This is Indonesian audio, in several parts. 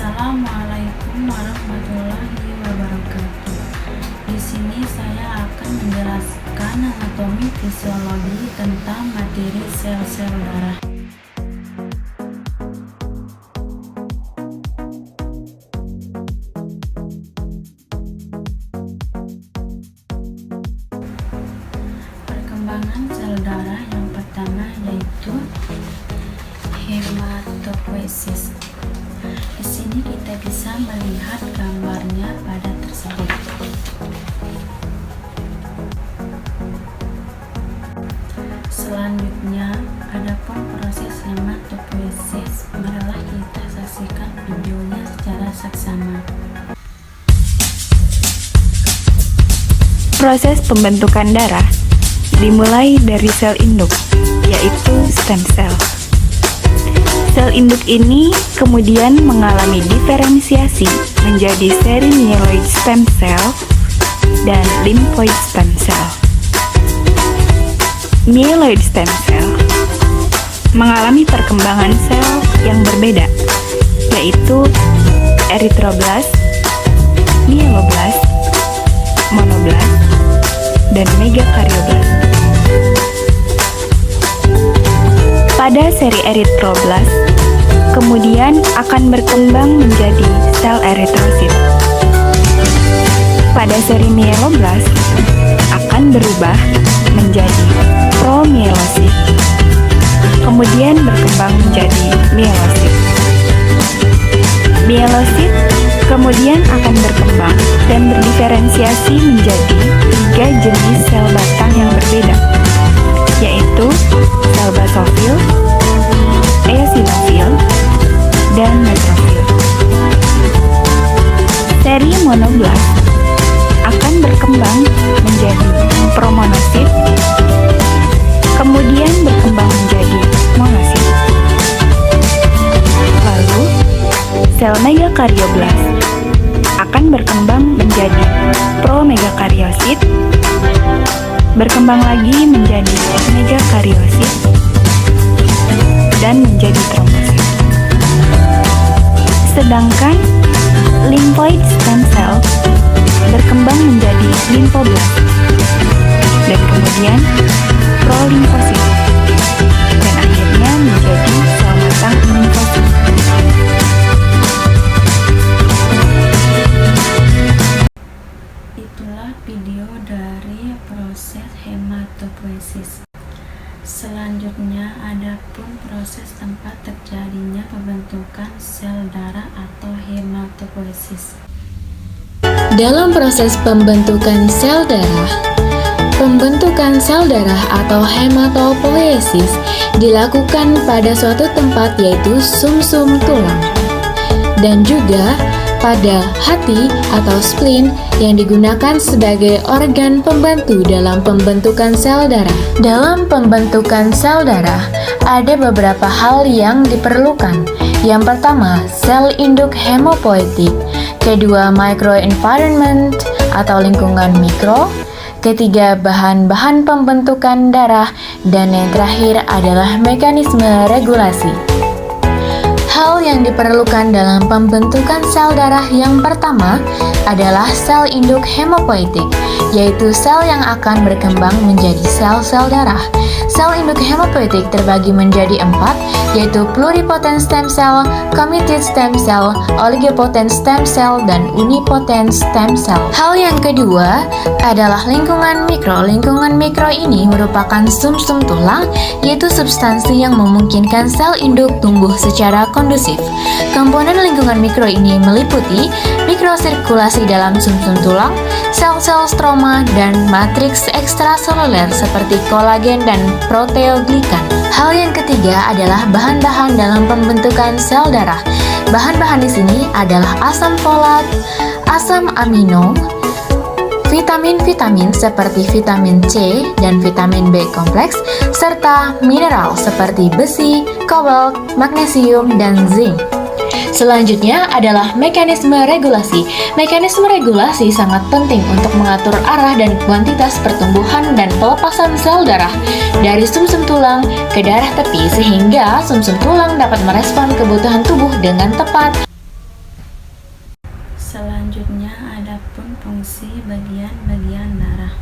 Assalamualaikum warahmatullahi wabarakatuh. Di sini saya akan menjelaskan anatomi fisiologi tentang materi sel-sel darah. Perkembangan sel darah yang pertama yaitu hematopoiesis. Di sini kita bisa melihat gambarnya pada tersebut. Selanjutnya, adapun proses hematopoiesis, marilah kita saksikan videonya secara saksama. Proses pembentukan darah dimulai dari sel induk, yaitu stem cell. Sel induk ini kemudian mengalami diferensiasi menjadi seri myeloid stem cell dan lymphoid stem cell. Myeloid stem cell mengalami perkembangan sel yang berbeda, yaitu eritroblast, mieloblast, monoblast, dan megakaryoblas. Pada seri eritroblast, kemudian akan berkembang menjadi sel eritrosit. Pada seri mieloblast, akan berubah menjadi promielosit. Kemudian berkembang menjadi mielosit. Mielosit kemudian akan berkembang dan berdiferensiasi menjadi 3 jenis sel batang yang berbeda, yaitu sel basofil, eosinofil, dan neutrofil. Seri monoblast akan berkembang menjadi promonosit, kemudian berkembang menjadi monosit. Lalu, sel megakaryoblas akan berkembang menjadi promegakaryiosit, berkembang lagi menjadi megakaryosit, dan menjadi trombosit. Sedangkan lymphoid stem cell berkembang menjadi limfoblast, dan kemudian prolimfosit, dan akhirnya menjadi sel matang limfosit. Itulah video dari proses hematopoiesis. Selanjutnya, adapun proses tempat terjadinya pembentukan sel darah atau hematopoiesis. Dalam proses pembentukan sel darah atau hematopoiesis dilakukan pada suatu tempat yaitu sumsum tulang, dan juga pada hati atau spleen yang digunakan sebagai organ pembantu dalam pembentukan sel darah. Dalam pembentukan sel darah, ada beberapa hal yang diperlukan. Yang pertama, sel induk hemopoietik. Kedua, microenvironment atau lingkungan mikro. Ketiga, bahan-bahan pembentukan darah. Dan yang terakhir adalah mekanisme regulasi. Hal yang diperlukan dalam pembentukan sel darah yang pertama adalah sel induk hemopoietik, yaitu sel yang akan berkembang menjadi sel-sel darah. Sel induk hemopoietik terbagi menjadi 4, yaitu pluripotent stem cell, committed stem cell, oligopotent stem cell, dan unipotent stem cell. Hal yang kedua adalah lingkungan mikro. Lingkungan mikro ini merupakan sumsum tulang, yaitu substansi yang memungkinkan sel induk tumbuh secara kondusif. Komponen lingkungan mikro ini meliputi mikrosirkulasi dalam sumsum tulang, sel-sel stroma, dan matriks ekstraseluler seperti kolagen dan proteoglikan. Hal yang ketiga adalah bahan-bahan dalam pembentukan sel darah. Bahan-bahan di sini adalah asam folat, asam amino, vitamin-vitamin seperti vitamin C dan vitamin B kompleks, serta mineral seperti besi, kobalt, magnesium, dan zinc. Selanjutnya adalah mekanisme regulasi. Mekanisme regulasi sangat penting untuk mengatur arah dan kuantitas pertumbuhan dan pelepasan sel darah dari sumsum tulang ke darah tepi sehingga sumsum tulang dapat merespon kebutuhan tubuh dengan tepat. Selanjutnya adapun fungsi bagian-bagian darah.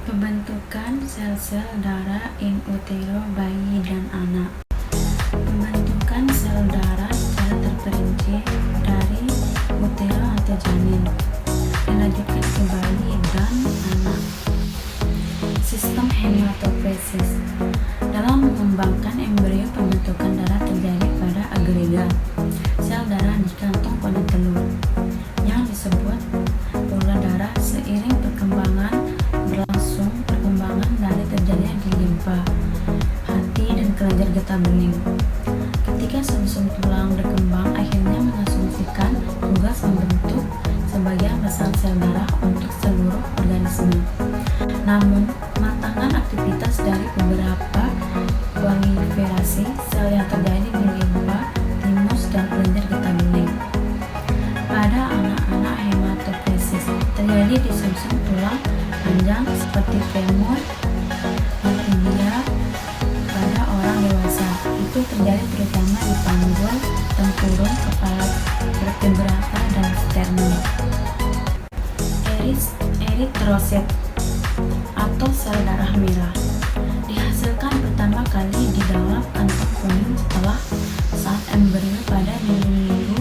Pembentukan sel-sel darah in utero bayi dan anak. Pembentukan sel darah secara terperinci dari utero atau janin dilanjutkan ke bayi dan anak. Sistem hematopoiesis. Dalam mengembangkan embrio, pembentukan darah terjadi pada agregat sel darah di kantong pada telur yang disebut bola darah. Seiring perkembangan berlangsung, perkembangan dari terjadinya di limfa, hati, dan kelenjar getah bening. Ketika sumsum tulang berkembang, akhirnya mengasumsikan tugas membentuk sebagian besar sel darah untuk seluruh organisme. Namun, kematangan aktivitas dari beberapa proliferasi sel yang terjadi di limfa, timus, dan kelenjar getah bening. Pada anak-anak, hematopoiesis terjadi di sumsum tulang panjang seperti femur dan tibia. Pada orang dewasa, itu terjadi terutama di panggul, tempurung, kepala vertebrata, dan sternum. Eritrosit atau sel darah merah dihasilkan pertama kali di dalam kantong kuning setelah saat embrio pada minggu-minggu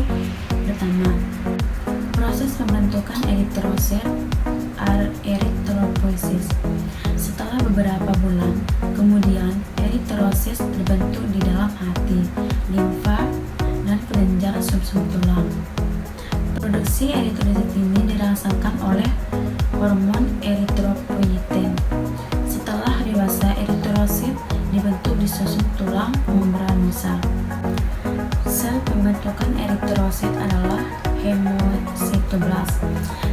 pertama. Proses pembentukan eritrosit eritropoiesis. Setelah beberapa bulan kemudian, eritrosit terbentuk di dalam hati, limfa, dan kelenjar sumsum tulang. Produksi eritrosit ini dirasakan oleh hormon eritropoietin. Setelah dewasa, eritrosit dibentuk di sumsum tulang membranosa. Sel pembentukan eritrosit adalah hemositoblast,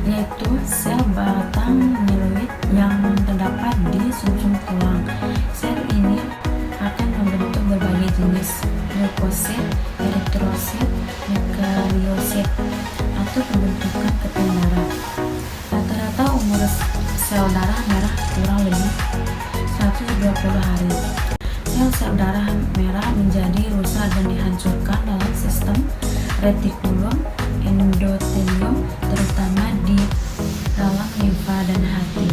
yaitu sel batang mieloid yang terdapat di sumsum tulang. Sel ini akan membentuk berbagai jenis leukosit, eritrosit, mekariosit, atau pembentukan ketan darah. Rata-rata umur sel darah merah kurang 20 hari. Sel-sel darah merah menjadi rusak dan dihancurkan dalam sistem retikulum endotelium, terutama di dalam limfa dan hati.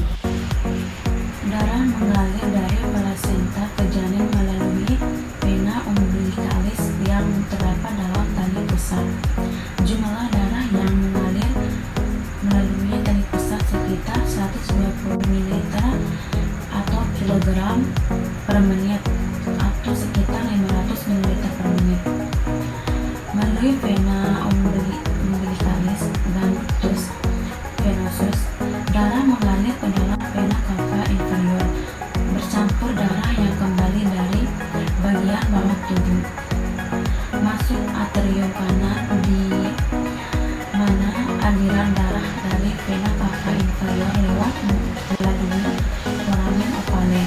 Darah mengalir dari plasenta ke janin melalui vena umbilicalis yang terdapat dalam tali pusat. Jumlah darah yang mengalir melalui tali pusat sekitar 120 ml atau kilogram per menit atau sekitar 500 ml per menit. Melalui vena umbilicalis dan ductus venosus, darah mengalir ke dalam vena cava inferior, bercampur darah yang kembali dari bagian bawah tubuh, masuk atrium kanan di mana aliran darah dari vena cava inferior lewat melalui foramen ovale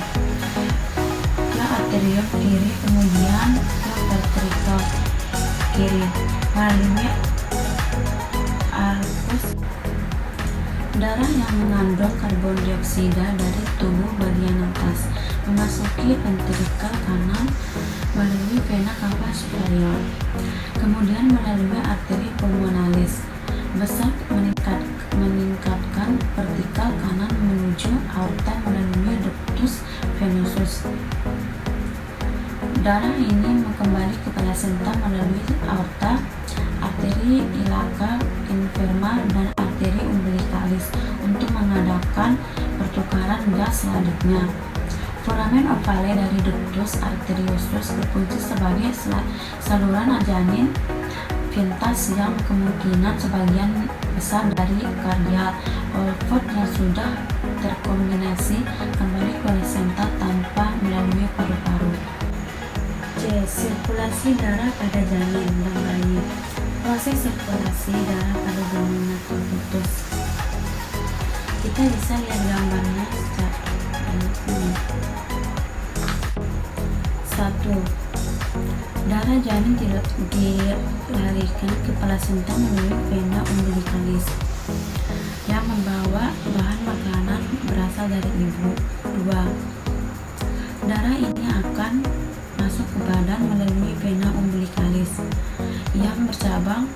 ke atrium kiri, kemudian ke ventrikel kiri melalui arcus. Darah yang mengandung karbon dioksida dari tubuh bagian atas memasuki ventrikel kanan melalui vena cava superior, kemudian melalui arteri pulmonalis besar meningkatkan vertikal kanan menuju aorta melalui ductus venosus. Darah ini kembali ke plasenta melalui aorta, arteri iliaca inferior dan arteri umbilicalis untuk mengadakan pertukaran gas selanjutnya. Foramen ovale dari ductus arteriosus berfungsi sebagai saluran janin pintas yang kemungkinan sebagian besar dari kardial ovot yang sudah terkombinasi kembali ke plasenta tanpa melalui paru-paru. C. Sirkulasi darah pada janin dan bayi. Proses sirkulasi darah pada janin atau fetus. Kita bisa lihat gambarnya secara ini. 1. Darah janin dilarikan ke plasenta melalui vena umbilicalis yang membawa bahan makanan berasal dari ibu. 2. Darah ini akan masuk ke badan melalui vena umbilicalis yang bercabang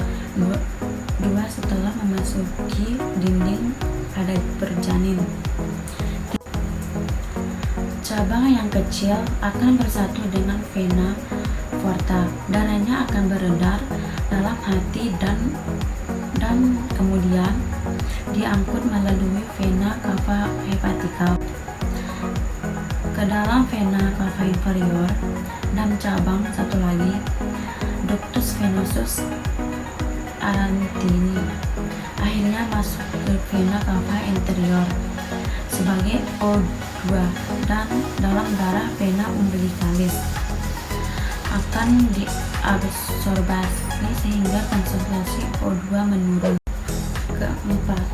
dua setelah memasuki dinding pada berjanin. Cabang yang kecil akan bersatu dengan vena porta. Darahnya akan beredar dalam hati dan kemudian diangkut melalui vena cava hepatica ke dalam vena cava inferior, dan cabang satu lagi, ductus venosus arantini, akhirnya masuk ke vena cava anterior sebagai O2 dan dalam darah vena umbilicalis akan diabsorbasi sehingga konsentrasi O2 menurun. Keempat,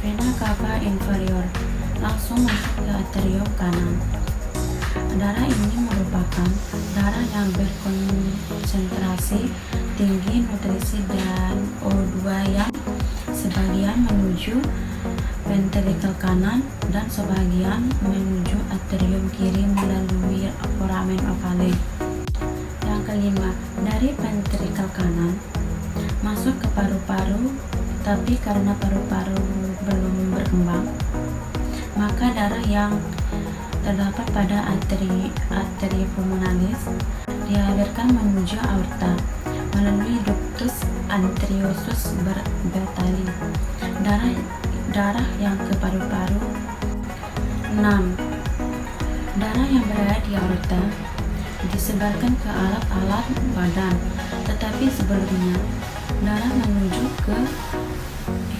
vena cava inferior langsung masuk ke atrium kanan. Darah ini merupakan darah yang berkonsentrasi tinggi nutrisi dan O2 yang sebagian menuju ventrikel kanan dan sebagian menuju atrium kiri melalui foramen ovale. Yang kelima, dari ventrikel kanan masuk ke paru-paru, tapi karena paru-paru belum berkembang, maka darah yang terdapat pada arteri pulmonalis dialirkan menuju aorta melalui ductus arteriosus bertali darah yang ke paru-paru. 6. Darah yang berada di aorta disebarkan ke alat-alat badan, tetapi sebelumnya darah menuju ke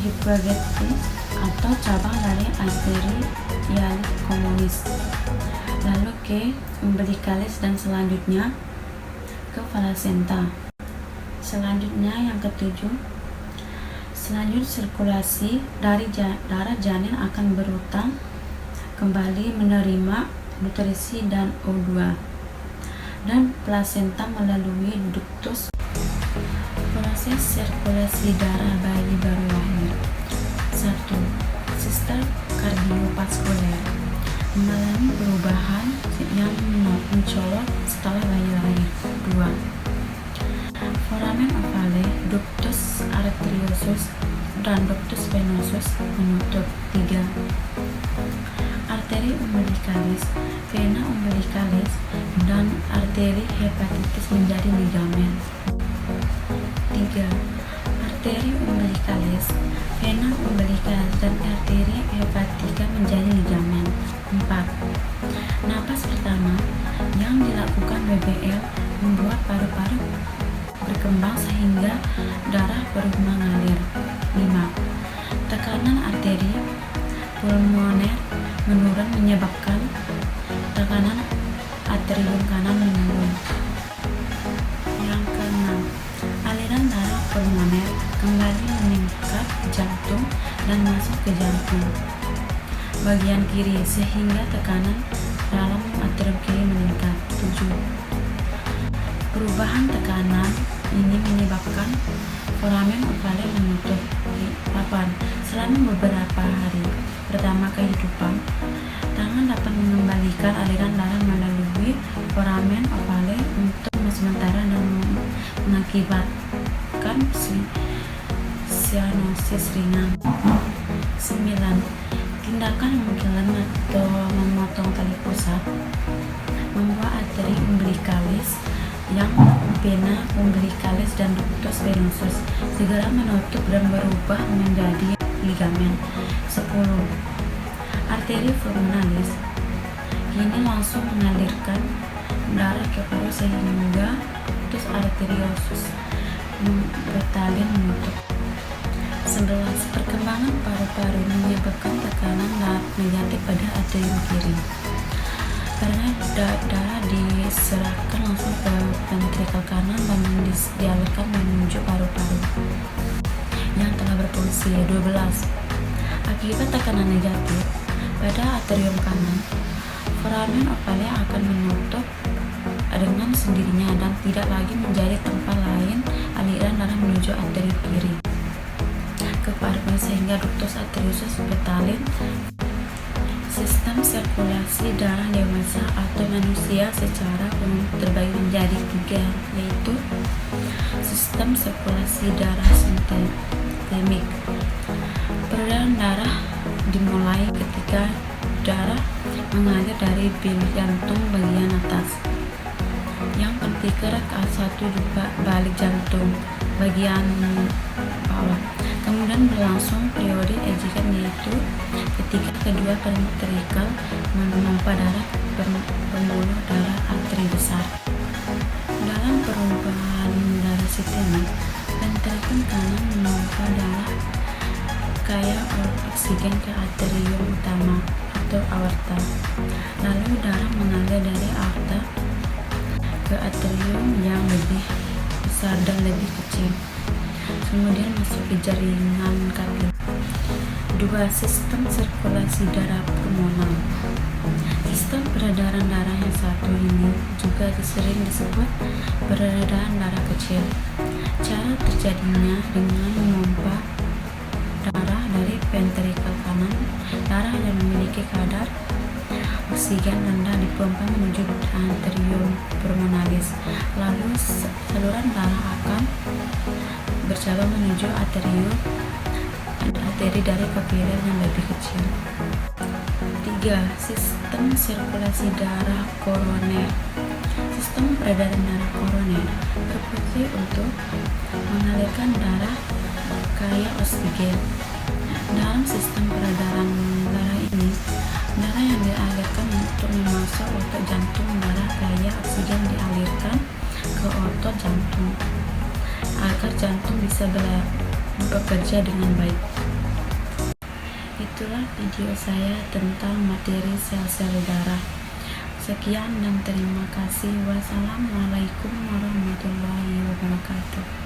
hipoglotis atau cabang dari arteri ialic communis, lalu ke umbilicalis dan selanjutnya ke plasenta. Selanjutnya yang ketujuh, selanjutnya sirkulasi dari darah janin akan berutang kembali menerima nutrisi dan O2 dan plasenta melalui ductus. Proses sirkulasi darah bayi baru lahir. 1. Sistem kardiovaskuler mengalami perubahan yang mencolok setelah bayi lahir. 2. Foramen ovale, ductus arteriosus, dan ductus venosus menutup. 3. Arteri umbilicalis, vena umbilicalis, dan arteri hepatitis menjadi ligamen. 3. Arteri umbilicalis, vena umbilicalis, dan arteri hepatika menjadi ligamen. 4. Napas pertama yang dilakukan BBL membuat paru-paru berkembang sehingga darah perlu mengalir. 5. Tekanan arteri pulmoner menurun menyebabkan tekanan atrium kanan menurun. Yang keenam, aliran darah pulmoner kembali meningkat jantung dan masuk ke jantung bagian kiri sehingga tekanan dalam atrium kiri meningkat. 7. Perubahan tekanan ini menyebabkan foramen ovale menutup. 8. Selama beberapa hari pertama kehidupan, tangan dapat mengembalikan aliran darah melalui foramen ovale untuk sementara dan mengakibatkan cyanosis ringan. 9. Tindakan mengkilat atau memotong tali pusat membuat arteri umbilicalis yang vena umbilicalis dan ductus venosus segera menutup dan berubah menjadi ligamen. 10. Arteri pulmonalis kini langsung mengalirkan darah ke paru sehingga ductus arteriosus bertalin menutup. 11. Perkembangan paru-paru menyebabkan tekanan negatif pada atrium kiri karena darah diserahkan langsung ke ventrikel kanan dan dialirkan menuju paru-paru yang telah berfungsi. 12. Akibat tekanan negatif pada atrium kanan, foramen ovale akan menutup dengan sendirinya dan tidak lagi menjadi tempat lain aliran darah menuju arteri kiri ke paru sehingga ductus arteriosus bertalin. Sistem sirkulasi darah dewasa atau manusia secara umum terbagi menjadi 3, yaitu sistem sirkulasi darah sistemik. Peredaran darah dimulai ketika darah mengalir dari bilik jantung bagian atas yang bertitik K1 di balik jantung bagian bawah. Kemudian berlangsung periode ejekan, yaitu ketika kedua ventrikel memompa darah pembuluh darah arteri besar. Dalam perubahan darah sistemik, ventrikel kanan memompa darah kaya oksigen ke atrium utama atau aorta. Lalu darah mengalir dari aorta ke atrium yang lebih besar dan lebih kecil, kemudian masuk ke jaringan kapil. 2. Sistem sirkulasi darah pulmonal. Sistem peredaran darah yang satu ini juga sering disebut peredaran darah kecil. Cara terjadinya dengan memompa darah dari ventrikel kanan. Darah yang memiliki kadar oksigen rendah dipompa menuju atrium pulmonalis. Lalu saluran darah akan bercabang menuju arteri dari kapiler yang lebih kecil. 3. Sistem sirkulasi darah koroner. Sistem peredaran darah koroner berfungsi untuk mengalirkan darah kaya oksigen. Dalam sistem peredaran darah ini, darah yang dialirkan untuk memasuk otot jantung, darah kaya oksigen dialirkan ke otot jantung agar jantung bisa bekerja dengan baik. Itulah video saya tentang materi sel-sel darah. Sekian dan terima kasih. Wassalamualaikum warahmatullahi wabarakatuh.